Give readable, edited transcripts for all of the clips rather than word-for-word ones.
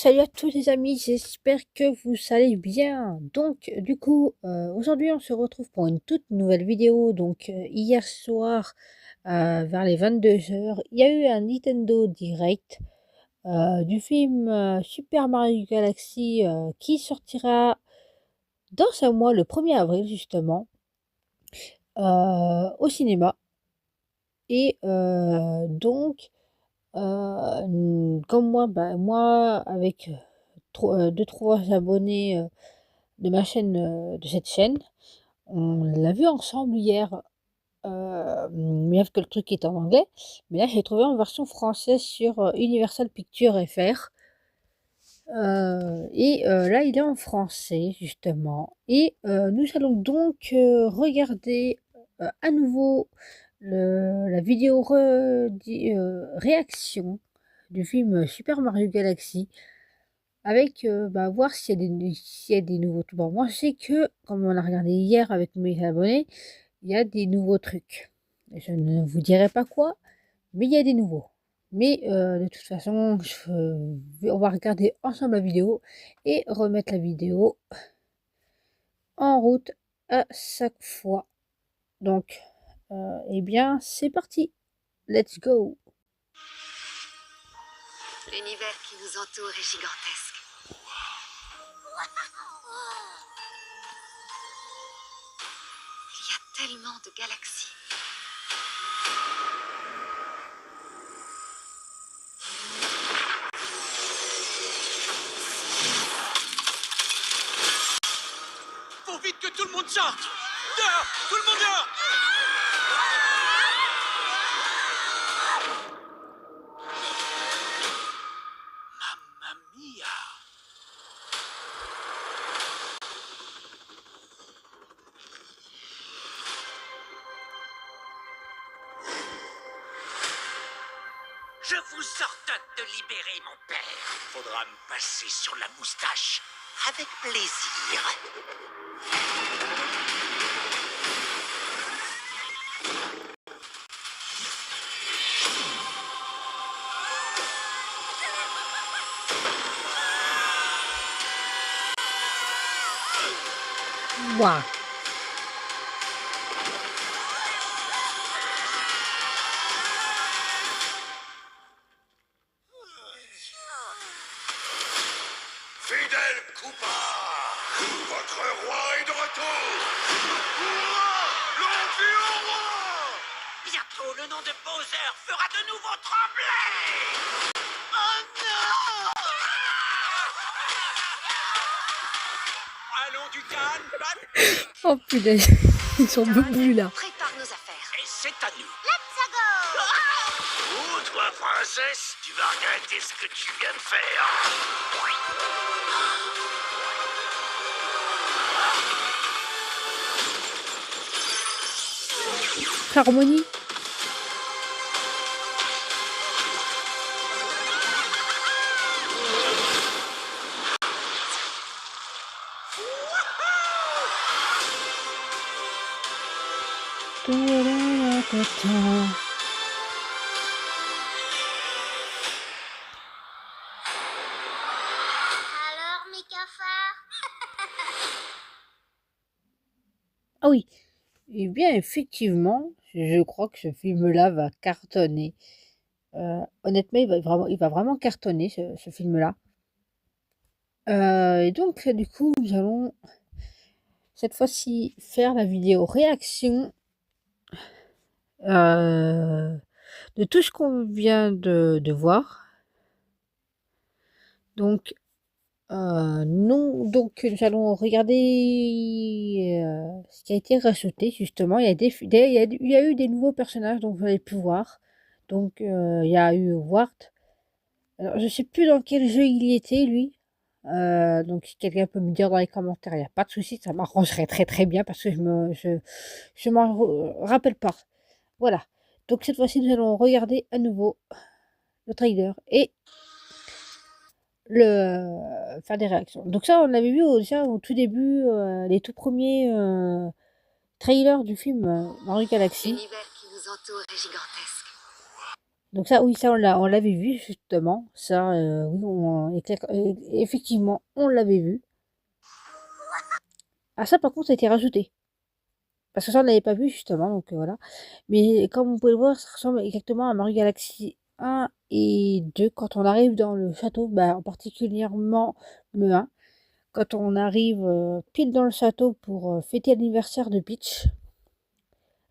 Salut à tous les amis, j'espère que vous allez bien. Donc, aujourd'hui, on se retrouve pour une toute nouvelle vidéo. Donc, hier soir, vers les 22 h, il y a eu un Nintendo Direct du film Super Mario Galaxy qui sortira dans un mois, le 1er avril, justement, au cinéma. Et comme moi, moi, avec 2-3 abonnés de ma chaîne, de cette chaîne. On l'a vu ensemble hier, bien que le truc est en anglais, mais là, j'ai trouvé en version française sur, Universal Pictures FR, là, il est en français justement et nous allons donc, regarder, à nouveau la vidéo réaction du film Super Mario Galaxy. Avec, voir s'il y a des nouveaux trucs. Bon, moi, je sais que, comme on a regardé hier avec mes abonnés, il y a des nouveaux trucs. Je ne vous dirai pas quoi, mais il y a des nouveaux. Mais, de toute façon, on va regarder ensemble la vidéo et remettre la vidéo en route à chaque fois. Donc, c'est parti. Let's go. L'univers qui nous entoure est gigantesque. Il y a tellement de galaxies. Faut vite que tout le monde sorte. Dehors. Tout le monde dehors. Mamma mia. Je vous ordonne de libérer mon père. Faudra me passer sur la moustache. Avec plaisir. Waouh! Fidèle Koopa, votre roi est de retour. Hurrah! L'Empire au roi! Bientôt, le nom de Bowser fera de nouveau trembler. Oh non! Allons du calme, pas de panique. Oh punaise, ils sont plus là. Prépare nos affaires. Et c'est à nous. Let's go! Oh, toi, princesse, tu vas regretter ce que tu viens de faire. Harmonie. Alors, mes cafards? Ah oui, eh bien effectivement, je crois que ce film-là va cartonner. Honnêtement, il va vraiment cartonner ce film-là. Et donc du coup, nous allons cette fois-ci faire la vidéo réaction, de tout ce qu'on vient de voir. Donc, nous allons regarder, ce qui a été rajouté justement. Il y a eu des nouveaux personnages, donc vous avez pu voir. Donc, il y a eu Wart. Alors, je sais plus dans quel jeu il était lui. Donc si quelqu'un peut me dire dans les commentaires, il y a pas de souci, ça m'arrangerait très, très bien parce que je m'en rappelle pas. Voilà. Donc cette fois-ci, nous allons regarder à nouveau le trailer et faire des réactions. Donc ça, on avait vu déjà au tout début, les tout premiers, trailers du film, Mario Galaxy. L'univers qui nous entoure est gigantesque. Donc ça, oui, ça on l'avait vu justement. Ça, oui, effectivement, on l'avait vu. Ah ça, par contre, ça a été rajouté. Parce que ça, on l'avait pas vu justement, donc voilà. Mais comme vous pouvez le voir, ça ressemble exactement à Mario Galaxy 1 et 2. Quand on arrive dans le château, bah, particulièrement le 1. Quand on arrive pile dans le château pour fêter l'anniversaire de Peach,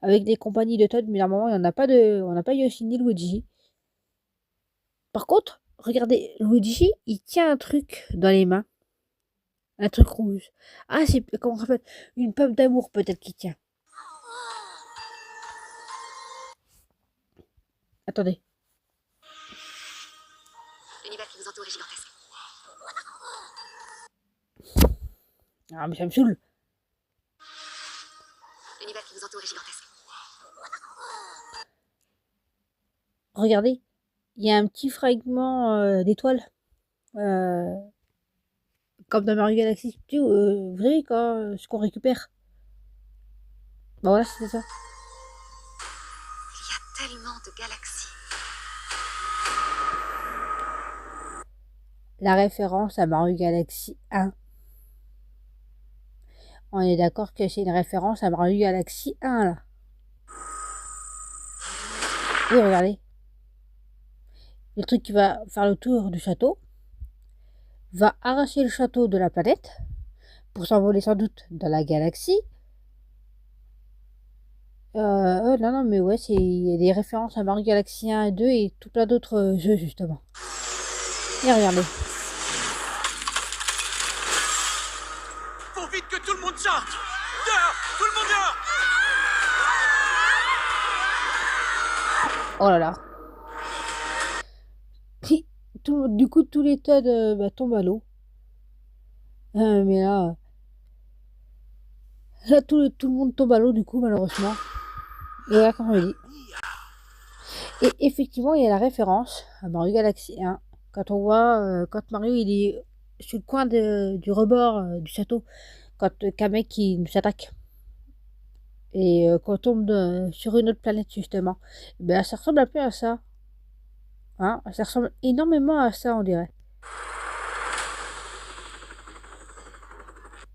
avec des compagnies de Todd, mais normalement, on n'a pas Yoshi ni Luigi. Par contre, regardez, Luigi, il tient un truc dans les mains. Un truc rouge. Ah, c'est, comment on rappelle, une pomme d'amour peut-être qu'il tient. Attendez. L'univers qui vous entoure est gigantesque. Ah, mais ça me saoule. L'univers qui vous entoure est gigantesque. Regardez, il y a un petit fragment d'étoile. Comme dans Mario Galaxy. Vous savez quoi, ce qu'on récupère. Bah voilà, c'était ça. Il y a tellement de galaxies. La référence à Mario Galaxy 1. On est d'accord que c'est une référence à Mario Galaxy 1 là. Oui, regardez. Le truc qui va faire le tour du château va arracher le château de la planète pour s'envoler sans doute dans la galaxie. Non, mais ouais, il y a des références à Mario Galaxy 1 et 2 et tout plein d'autres jeux justement. Et regardez. Faut vite que tout le monde sorte. Dehors, tout le monde dehors. Oh là là. Du coup, tous les Todd tombent à l'eau. Mais là tout le monde tombe à l'eau du coup, malheureusement. Et voilà, comme on dit. Et effectivement, il y a la référence à Mario Galaxy 1. Quand on voit, quand Mario il est sur le coin du rebord du château, quand Kamek qui nous attaque. Et qu'on tombe sur une autre planète justement. Ben, ça ressemble un peu à ça. Hein, ça ressemble énormément à ça, on dirait.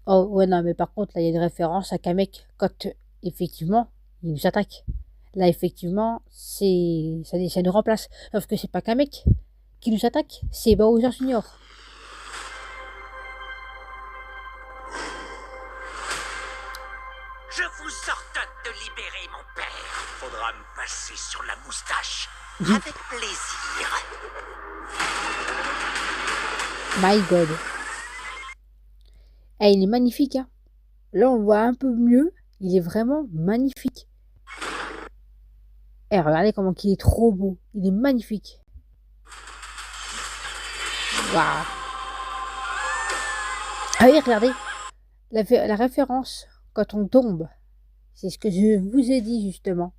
Oh, ouais, non, mais par contre, là, il y a une référence à Kamek quand, effectivement, il nous attaque. Là, effectivement, ça nous remplace. Sauf que c'est pas Kamek qui nous attaque, c'est Bowser Junior. Je vous ordonne de libérer mon père. Faudra me passer sur la moustache. Avec plaisir. My God. Eh, il est magnifique, hein. Là, on le voit un peu mieux. Il est vraiment magnifique. Eh, regardez comment il est trop beau. Il est magnifique. Waouh. Ah oui, regardez. La référence, quand on tombe, c'est ce que je vous ai dit, justement.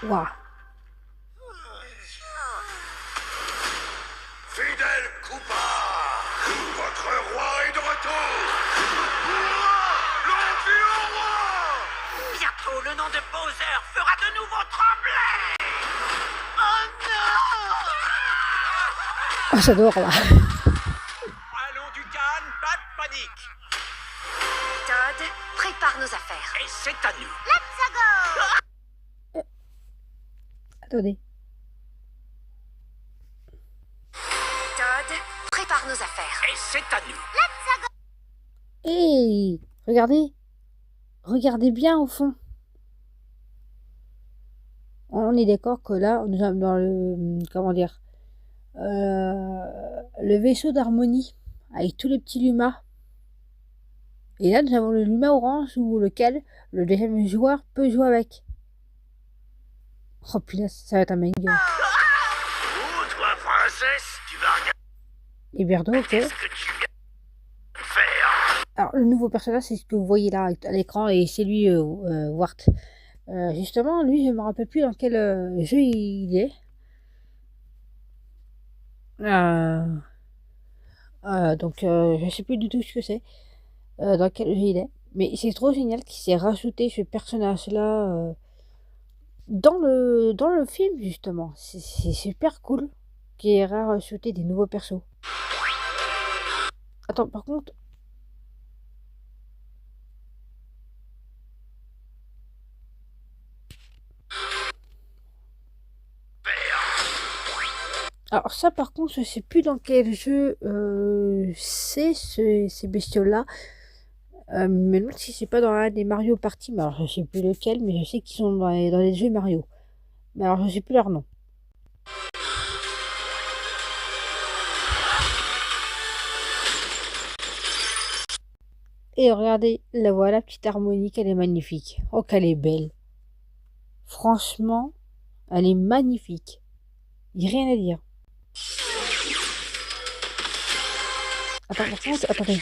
Waouh. Fidèle Koopa, votre roi est de retour. L'Empire roi. Bientôt, le nom de Bowser fera de nouveau trembler. Oh non. Oh, j'adore, là. Allons du calme, pas de panique. Todd, prépare nos affaires. Et c'est à nous. Let's go. Attendez. Todd, prépare nos affaires. Et c'est à nous. Hey, regardez. Regardez bien au fond. On est d'accord que là, nous sommes dans le... Comment dire, le vaisseau d'harmonie. Avec tous les petits Lumas. Et là, nous avons le Luma orange ou lequel le deuxième joueur peut jouer avec. Oh punaise, ça va être un banger. Oh, toi, princesse, tu vas regarder. Et Birdo, ok. Qu'est-ce que tu viens de faire? Alors, le nouveau personnage, c'est ce que vous voyez là à l'écran, et c'est lui, Wart. Justement, lui, je me rappelle plus dans quel jeu il est. Euh, donc, je sais plus du tout ce que c'est, dans quel jeu il est. Mais c'est trop génial qu'il s'est rajouté ce personnage-là dans le film, justement. C'est super cool qu'il ait rajouté des nouveaux persos. Attends, par contre, alors ça, par contre, je sais plus dans quel jeu c'est ces bestioles-là. Mais non, si c'est pas dans un des Mario Party, mais alors je sais plus lequel, mais je sais qu'ils sont dans les jeux Mario. Mais alors je sais plus leur nom. Et regardez, la voilà, petite harmonique, elle est magnifique. Oh, qu'elle est belle. Franchement, elle est magnifique. Il n'y a rien à dire. Attends, par contre, attendez.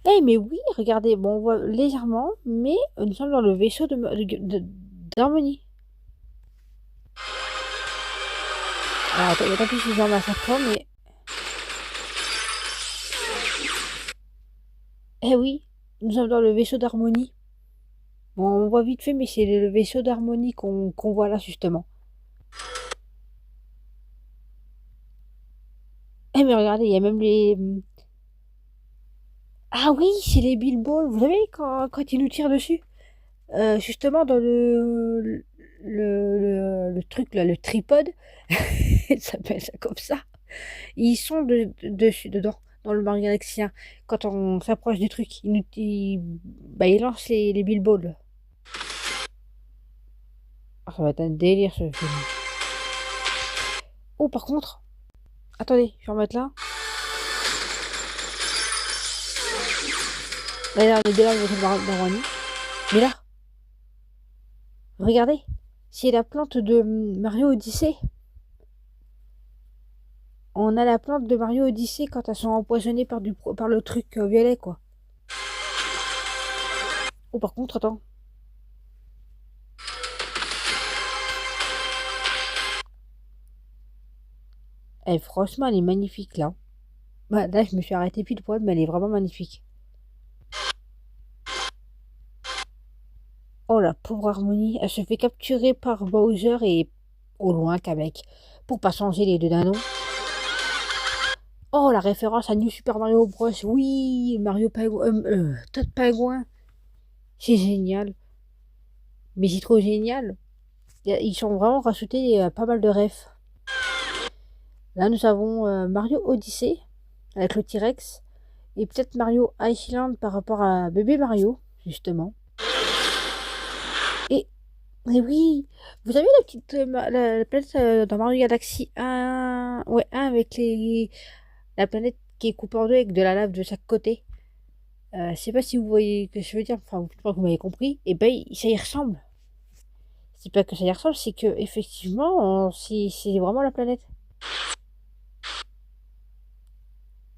Eh, mais oui, regardez, bon, on voit légèrement, mais nous sommes dans le vaisseau d'harmonie. Alors, attends, il y a pas plus de à chaque fois, mais... Eh oui, nous sommes dans le vaisseau d'harmonie. Bon, on voit vite fait, mais c'est le vaisseau d'harmonie qu'on voit là, justement. Eh, mais regardez, il y a même les... Ah oui, c'est les Bill Balls. Vous savez, quand ils nous tirent dessus? Justement, dans le truc, là, le tripode, ça s'appelle ça comme ça. Ils sont dessus, dedans, dans le Mario Galaxy 1. Quand on s'approche du truc, bah, ils lancent les Bill Balls. Ah, ça va être un délire, ce film. Oh, par contre, attendez, je vais remettre là. Là, on est déjà dans mais là, regardez, c'est la plante de Mario Odyssey. On a la plante de Mario Odyssey quand elles sont empoisonnées par le truc violet, quoi. Oh, par contre, attends. Eh, franchement, elle est magnifique, là. Bah, là, je me suis arrêtée pile poil, mais elle est vraiment magnifique. Oh, la pauvre Harmonie, elle se fait capturer par Bowser et au loin qu'avec, pour pas changer les deux dindons. Oh, la référence à New Super Mario Bros. Oui, Mario Pingouin, Toad Pingouin. C'est génial. Mais c'est trop génial. Ils sont vraiment rajoutés pas mal de refs. Là, nous avons Mario Odyssey avec le T-Rex et peut-être Mario Island par rapport à Bébé Mario, justement. Et, et oui, vous avez la petite la planète dans Mario Galaxy 1, ouais, 1 avec la planète qui est coupée en deux avec de la lave de chaque côté. Je sais pas si vous voyez ce que je veux dire, enfin, je crois que vous m'avez compris. Et ben, ça y ressemble. C'est pas que ça y ressemble, c'est que effectivement, c'est vraiment la planète.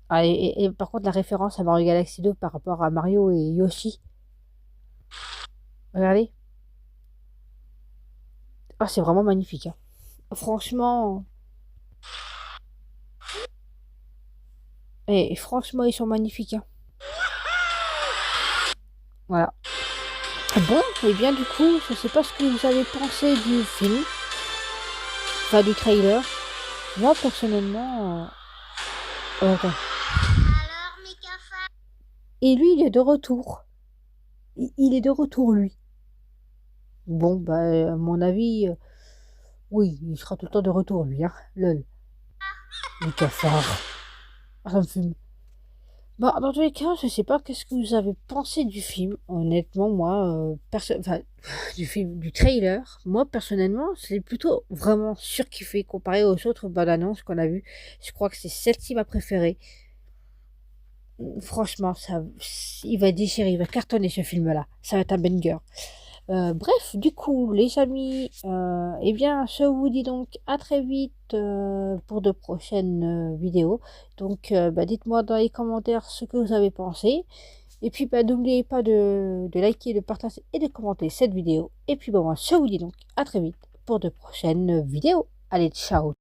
Ah, et par contre, la référence à Mario Galaxy 2 par rapport à Mario et Yoshi, regardez. Ah, c'est vraiment magnifique, hein. Franchement, franchement, ils sont magnifiques, hein. Voilà. Bon, et bien du coup, je sais pas ce que vous avez pensé du film, enfin du trailer. Moi, personnellement, attends. Alors, mes cafards? Et lui, il est de retour. Il est de retour, lui. Bon, bah, à mon avis, oui, il sera tout le temps de retour, lui, hein. Lol. Le cafard. Ah, ça me fume. Bah, dans tous les cas, je sais pas qu'est-ce que vous avez pensé du film. Honnêtement, moi, enfin, du film, du trailer, moi, personnellement, c'est plutôt vraiment surkiffé comparé aux autres bandes annonces qu'on a vues. Je crois que c'est celle-ci ma préférée. Franchement, il va déchirer, il va cartonner ce film-là. Ça va être un banger. Bref, du coup, les amis, eh bien, je vous dis donc à très vite pour de prochaines vidéos. Donc, bah, dites-moi dans les commentaires ce que vous avez pensé. Et puis, bah, n'oubliez pas de liker, de partager et de commenter cette vidéo. Et puis, bah, moi, je vous dis donc à très vite pour de prochaines vidéos. Allez, ciao!